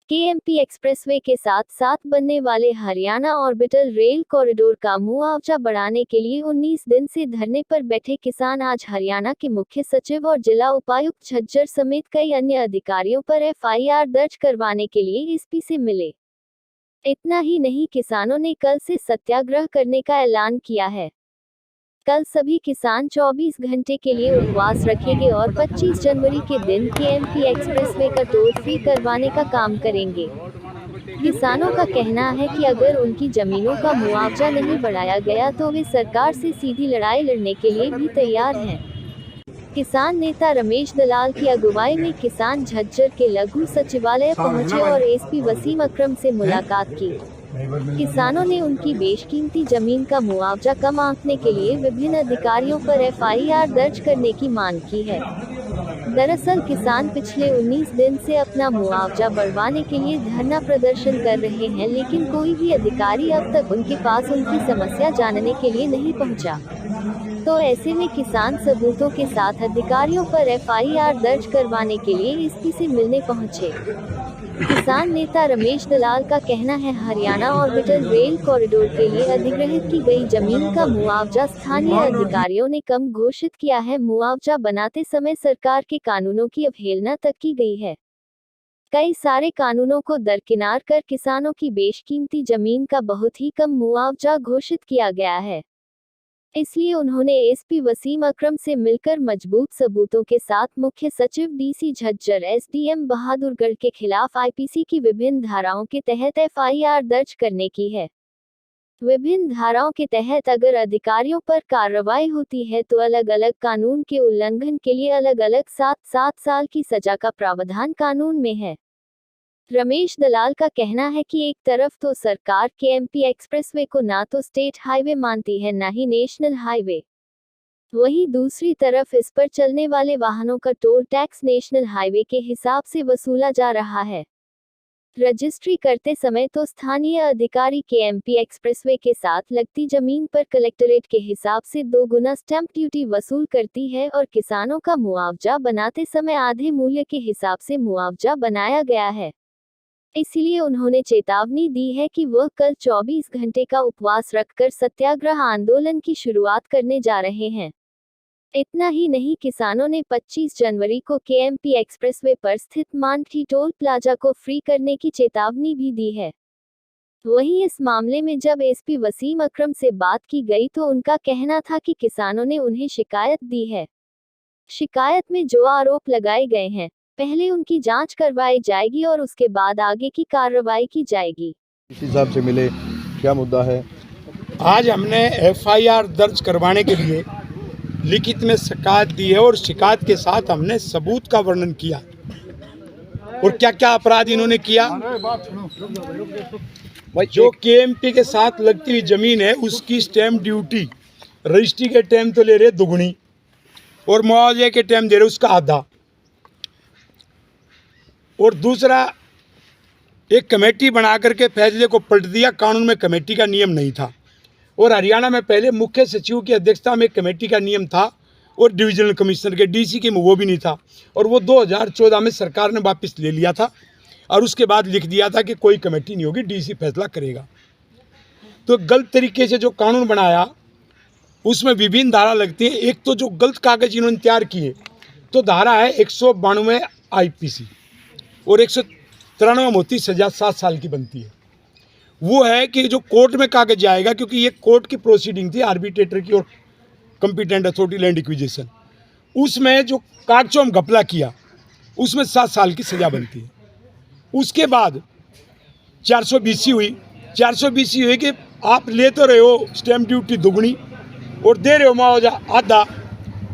KMP expressway के साथ साथ बनने वाले हरियाणा ऑर्बिटल रेल कॉरिडोर का मुआवजा बढ़ाने के लिए 19 दिन से धरने पर बैठे किसान आज हरियाणा के मुख्य सचिव और जिला उपायुक्त झज्जर समेत कई अन्य अधिकारियों पर एफआईआर दर्ज करवाने के लिए एसपी से मिले। इतना ही नहीं, किसानों ने कल से सत्याग्रह करने का ऐलान किया है। कल सभी किसान 24 घंटे के लिए उपवास रखेंगे और 25 जनवरी के दिन केएमपी एक्सप्रेसवे का टोल फ्री करवाने का काम करेंगे। किसानों का कहना है कि अगर उनकी जमीनों का मुआवजा नहीं बढ़ाया गया तो वे सरकार से सीधी लड़ाई लड़ने के लिए भी तैयार हैं। किसान नेता रमेश दलाल की अगुवाई में किसान झज्जर के लघु सचिवालय पहुंचे और एसपी वसीम अकरम से मुलाकात की। किसानों ने उनकी बेशकीमती जमीन का मुआवजा कम आंकने के लिए विभिन्न अधिकारियों पर एफआईआर दर्ज करने की मांग की है। दरअसल किसान पिछले 19 दिन से अपना मुआवजा बढ़वाने के लिए धरना प्रदर्शन कर रहे हैं, लेकिन कोई भी अधिकारी अब तक उनके पास उनकी समस्या जानने के लिए नहीं पहुंचा। तो ऐसे में किसान सबूतों के साथ अधिकारियों पर एफआईआर दर्ज करवाने के लिए एसपी से मिलने पहुंचे। किसान नेता रमेश दलाल का कहना है, हरियाणा ऑर्बिटल रेल कॉरिडोर के लिए अधिग्रहित की गई जमीन का मुआवजा स्थानीय अधिकारियों ने कम घोषित किया है। मुआवजा बनाते समय सरकार के कानूनों की अवहेलना तक की गई है। कई सारे कानूनों को दरकिनार कर किसानों की बेशकीमती जमीन का बहुत ही कम मुआवजा घोषित किया गया है। इसलिए उन्होंने एसपी वसीम अकरम से मिलकर मजबूत सबूतों के साथ मुख्य सचिव डीसी झज्जर एसडीएम बहादुरगढ़ के खिलाफ आईपीसी की विभिन्न धाराओं के तहत एफआईआर दर्ज करने की है। विभिन्न धाराओं के तहत अगर अधिकारियों पर कार्रवाई होती है तो अलग अलग कानून के उल्लंघन के लिए अलग अलग 7 साल की सजा का प्रावधान कानून में है। रमेश दलाल का कहना है कि एक तरफ तो सरकार केएमपी एक्सप्रेसवे को ना तो स्टेट हाईवे मानती है ना ही नेशनल हाईवे, वहीं दूसरी तरफ इस पर चलने वाले वाहनों का टोल टैक्स नेशनल हाईवे के हिसाब से वसूला जा रहा है। रजिस्ट्री करते समय तो स्थानीय अधिकारी केएमपी एक्सप्रेसवे के साथ लगती जमीन पर कलेक्टरेट के हिसाब से 2 गुना स्टैंप ड्यूटी वसूल करती है और किसानों का मुआवजा बनाते समय आधे मूल्य के हिसाब से मुआवजा बनाया गया है। इसलिए उन्होंने चेतावनी दी है कि वह कल 24 घंटे का उपवास रखकर सत्याग्रह आंदोलन की शुरुआत करने जा रहे हैं। इतना ही नहीं, किसानों ने 25 जनवरी को केएमपी एक्सप्रेसवे पर स्थित मानठी टोल प्लाजा को फ्री करने की चेतावनी भी दी है। वहीं इस मामले में जब एसपी वसीम अकरम से बात की गई तो उनका कहना था कि किसानों ने उन्हें शिकायत दी है। शिकायत में जो आरोप लगाए गए हैं, पहले उनकी जांच करवाई जाएगी और उसके बाद आगे की कार्रवाई की जाएगी। इस हिसाब से मिले, क्या मुद्दा है? आज हमने एफआईआर दर्ज करवाने के लिए लिखित में शिकायत दी है और शिकायत के साथ हमने सबूत का वर्णन किया और क्या क्या अपराध इन्होंने किया। जो केएमपी के साथ लगती हुई जमीन है उसकी स्टैंप ड्यूटी रजिस्ट्री के टाइम तो ले रहे दुगनी और मुआवजे के टाइम दे रहे उसका आधा। और दूसरा, एक कमेटी बना करके फैसले को पलट दिया। कानून में कमेटी का नियम नहीं था और हरियाणा में पहले मुख्य सचिव की अध्यक्षता में कमेटी का नियम था और डिविजनल कमिश्नर के डीसी के वो भी नहीं था और वो 2014 में सरकार ने वापस ले लिया था और उसके बाद लिख दिया था कि कोई कमेटी नहीं होगी, डीसी फैसला करेगा। तो गलत तरीके से जो कानून बनाया उसमें विभिन्न धारा लगती है। एक तो जो गलत कागज इन्होंने तैयार किए तो धारा है 192 आईपीसी और 193 होती सजा 7 साल की बनती है। वो है कि जो कोर्ट में कागज जाएगा, क्योंकि ये कोर्ट की प्रोसीडिंग थी आर्बिट्रेटर की और कॉम्पिटेंट अथॉरिटी लैंड एक्विजिशन, उसमें जो कागजों में घपला किया उसमें 7 साल की सजा बनती है। उसके बाद 420 हुई। 420 हुई कि आप ले तो रहे हो स्टैंप ड्यूटी दुगनी और दे रहे हो मुआवजा आधा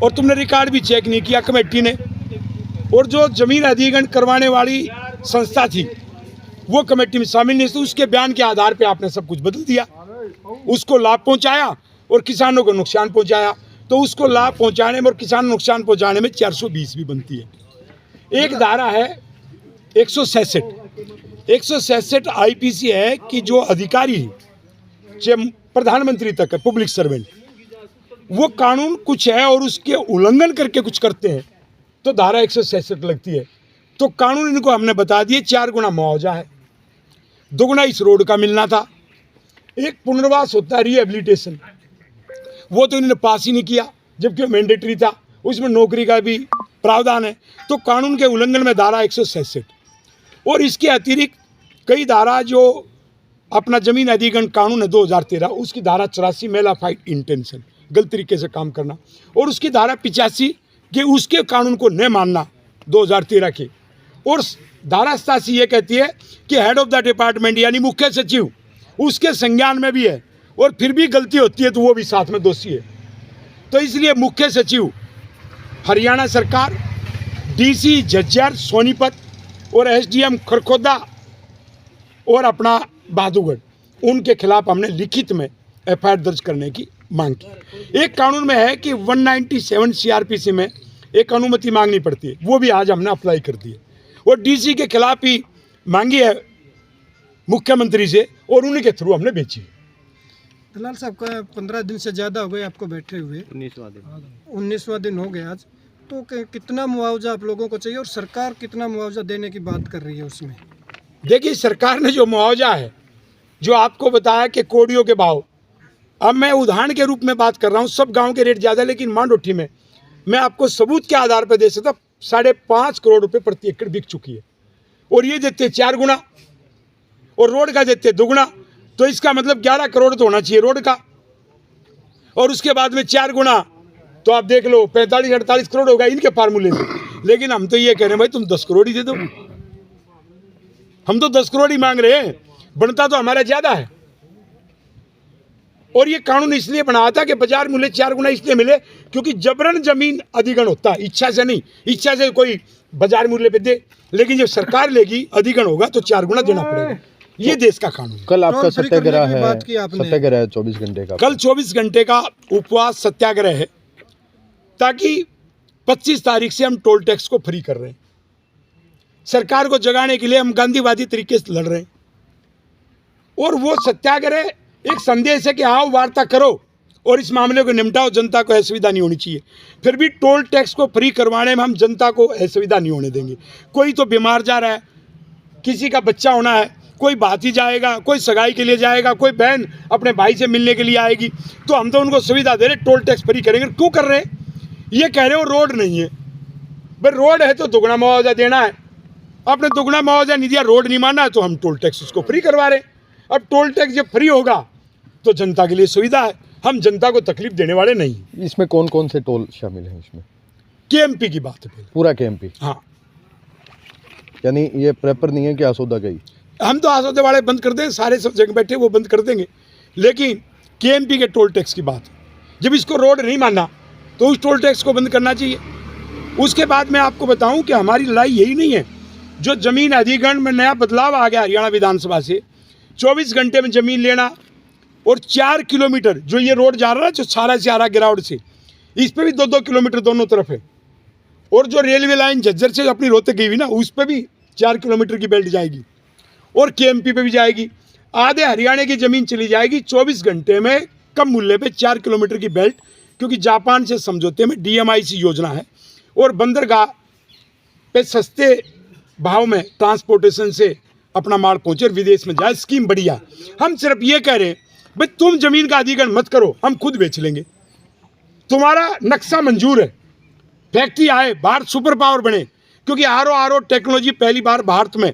और तुमने रिकॉर्ड भी चेक नहीं किया कमेटी ने, और जो जमीन अधिग्रहण करवाने वाली संस्था थी वो कमेटी में शामिल नहीं थी। उसके बयान के आधार पे आपने सब कुछ बदल दिया, उसको लाभ पहुंचाया और किसानों को नुकसान पहुंचाया। तो उसको लाभ पहुंचाने में और किसान नुकसान पहुंचाने में 420 भी बनती है। एक धारा है 166 आईपीसी है कि जो अधिकारी प्रधानमंत्री तक है, पब्लिक सर्वेंट, वो कानून कुछ है और उसके उल्लंघन करके कुछ करते हैं तो धारा 166 लगती है। तो कानून इनको हमने बता दिए 4 गुना मुआवजा है, 2 गुना इस रोड का मिलना था। एक पुनर्वास होता है रिहेबिलिटेशन, वो तो इन्होंने पास ही नहीं किया, जबकि वो मैंडेटरी था, उसमें नौकरी का भी प्रावधान है। तो कानून के उल्लंघन में धारा 167 और इसके अतिरिक्त कई धारा जो अपना जमीन अधिग्रहण कानून है 2013, उसकी धारा 84 मेलाफाइड इंटेंशन, गलत तरीके से काम करना, और उसकी धारा 85 कि उसके कानून को न मानना 2013 के, और धारा 87 ये कहती है कि हेड ऑफ द डिपार्टमेंट यानी मुख्य सचिव उसके संज्ञान में भी है, और फिर भी गलती होती है तो वो भी साथ में दोषी है। तो इसलिए मुख्य सचिव हरियाणा सरकार, डीसी झज्जर सोनीपत और एसडीएम खरखोदा और अपना बहादुरगढ़, उनके खिलाफ हमने लिखित में एफआईआर दर्ज करने की मांग की। एक कानून में है कि 197 सीआरपीसी में एक अनुमति मांगनी पड़ती है, वो भी आज हमने अप्लाई कर दी है, और डीसी के खिलाफ ही मांगी है मुख्यमंत्री से, और उन्हीं के थ्रू हमने बेची है। दलाल साहब का 15 दिन से ज़्यादा हो गए आपको बैठे हुए, 19वां दिन हो गया आज, तो कितना मुआवजा आप लोगों को चाहिए और सरकार कितना मुआवजा देने की बात कर रही है उसमें? देखिए, सरकार ने जो मुआवजा है, जो आपको बताया कि कोडियों के भाव, अब मैं उदाहरण के रूप में बात कर रहा हूँ, सब गांव के रेट ज़्यादा, लेकिन मांडोठी में मैं आपको सबूत के आधार पर दे सकता, 5.5 करोड़ रुपए प्रति एकड़ बिक चुकी है, और ये देते 4 गुना और रोड का देते 2 गुना, तो इसका मतलब 11 करोड़ तो होना चाहिए रोड का, और उसके बाद में 4 गुना, तो आप देख लो 45-48 करोड़ होगा इनके फार्मूले से। लेकिन हम तो ये कह रहे हैं भाई तुम 10 करोड़ ही दे दो, हम तो 10 करोड़ ही मांग रहे हैं, बनता तो हमारा ज्यादा है। और ये कानून इसलिए बनाया था कि बाजार मूल्य 4 गुना इसलिए मिले क्योंकि जबरन जमीन अधिग्रहण होता है, इच्छा से नहीं, इच्छा से कोई बाजार मूल्य पे दे, लेकिन जब सरकार लेगी अधिग्रहण होगा तो 4 गुना देना पड़ेगा, ये देश का कानून है। कल आपका सत्याग्रह है, सत्याग्रह है 24 घंटे का। कल 24 घंटे का उपवास सत्याग्रह है, ताकि 25 तारीख से हम टोल टैक्स को फ्री कर रहे हैं। सरकार को जगाने के लिए हम गांधीवादी तरीके से लड़ रहे हैं, और वो सत्याग्रह एक संदेश है कि आओ वार्ता करो और इस मामले को निपटाओ, जनता को असुविधा नहीं होनी चाहिए। फिर भी टोल टैक्स को फ्री करवाने में हम जनता को असुविधा नहीं होने देंगे। कोई तो बीमार जा रहा है, किसी का बच्चा होना है, कोई भाती जाएगा, कोई सगाई के लिए जाएगा, कोई बहन अपने भाई से मिलने के लिए आएगी, तो हम तो उनको सुविधा दे रहे, टोल टैक्स फ्री करेंगे। क्यों कर रहे हैं? ये कह रहे हो रोड नहीं है, भाई रोड है तो दुगना मुआवजा देना है, आपने दुगना मुआवजा नहीं दिया, रोड नहीं माना है, तो हम टोल टैक्स उसको फ्री करवा रहे हैं। अब टोल टैक्स जब फ्री होगा तो जनता के लिए सुविधा है, हम जनता को तकलीफ देने वाले नहीं। इसमें कौन कौन से टोल शामिल हैं? इसमें केएमपी की बात है, पूरा केएमपी। हाँ, यानी ये प्रेपर नहीं है कि आसोदा गई, हम तो आसोदे वाले बंद कर दें, सारे सब जगह बैठे वो बंद कर देंगे, लेकिन केएमपी के टोल टैक्स की बात है। जब इसको रोड नहीं माना तो उस टोल टैक्स को बंद करना चाहिए। उसके बाद मैं आपको बताऊं कि हमारी लड़ाई यही नहीं है, जो ज़मीन अधिग्रहण में नया बदलाव आ गया हरियाणा विधानसभा से, 24 घंटे में ज़मीन लेना, और 4 किलोमीटर जो ये रोड जा रहा है, जो सारा से आरा गिरावट से, इस पर भी 2-2 किलोमीटर दोनों तरफ है, और जो रेलवे लाइन झज्जर से अपनी रोहतक गई हुई ना, उस पर भी 4 किलोमीटर की बेल्ट जाएगी, और केएमपी पे भी जाएगी। आधे हरियाणा की ज़मीन चली जाएगी 24 घंटे में कम मूल्य पे 4 किलोमीटर की बेल्ट, क्योंकि जापान से समझौते में DMIC योजना है, और बंदरगाह पे सस्ते भाव में ट्रांसपोर्टेशन से अपना माल पहुँचे और विदेश में जाए, स्कीम बढ़िया। हम सिर्फ ये कह रहे हैं भाई तुम ज़मीन का अधिग्रहण मत करो, हम खुद बेच लेंगे, तुम्हारा नक्शा मंजूर है, फैक्ट्री आए, भारत सुपर पावर बने, क्योंकि RO टेक्नोलॉजी पहली बार भारत में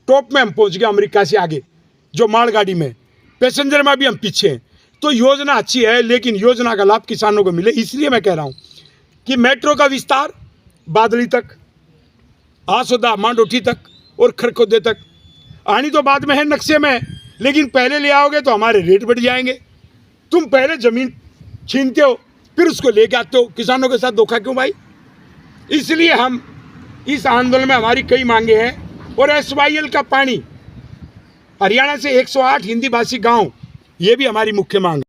टॉप में हम पहुंच गए, अमेरिका से आगे, जो मालगाड़ी में, पैसेंजर में भी हम पीछे हैं। तो योजना अच्छी है, लेकिन योजना का लाभ किसानों को मिले, इसलिए मैं कह रहा हूं कि मेट्रो का विस्तार बादली तक, आसोदा मांडोठी तक और खरखोदे तक आनी तो बाद में है, नक्शे में, लेकिन पहले ले आओगे तो हमारे रेट बढ़ जाएंगे। तुम पहले ज़मीन छीनते हो फिर उसको लेके आते हो, किसानों के साथ धोखा क्यों भाई? इसलिए हम इस आंदोलन में हमारी कई मांगे हैं, और SYL का पानी हरियाणा से 108 हिंदी भाषी गांव, ये भी हमारी मुख्य मांग है।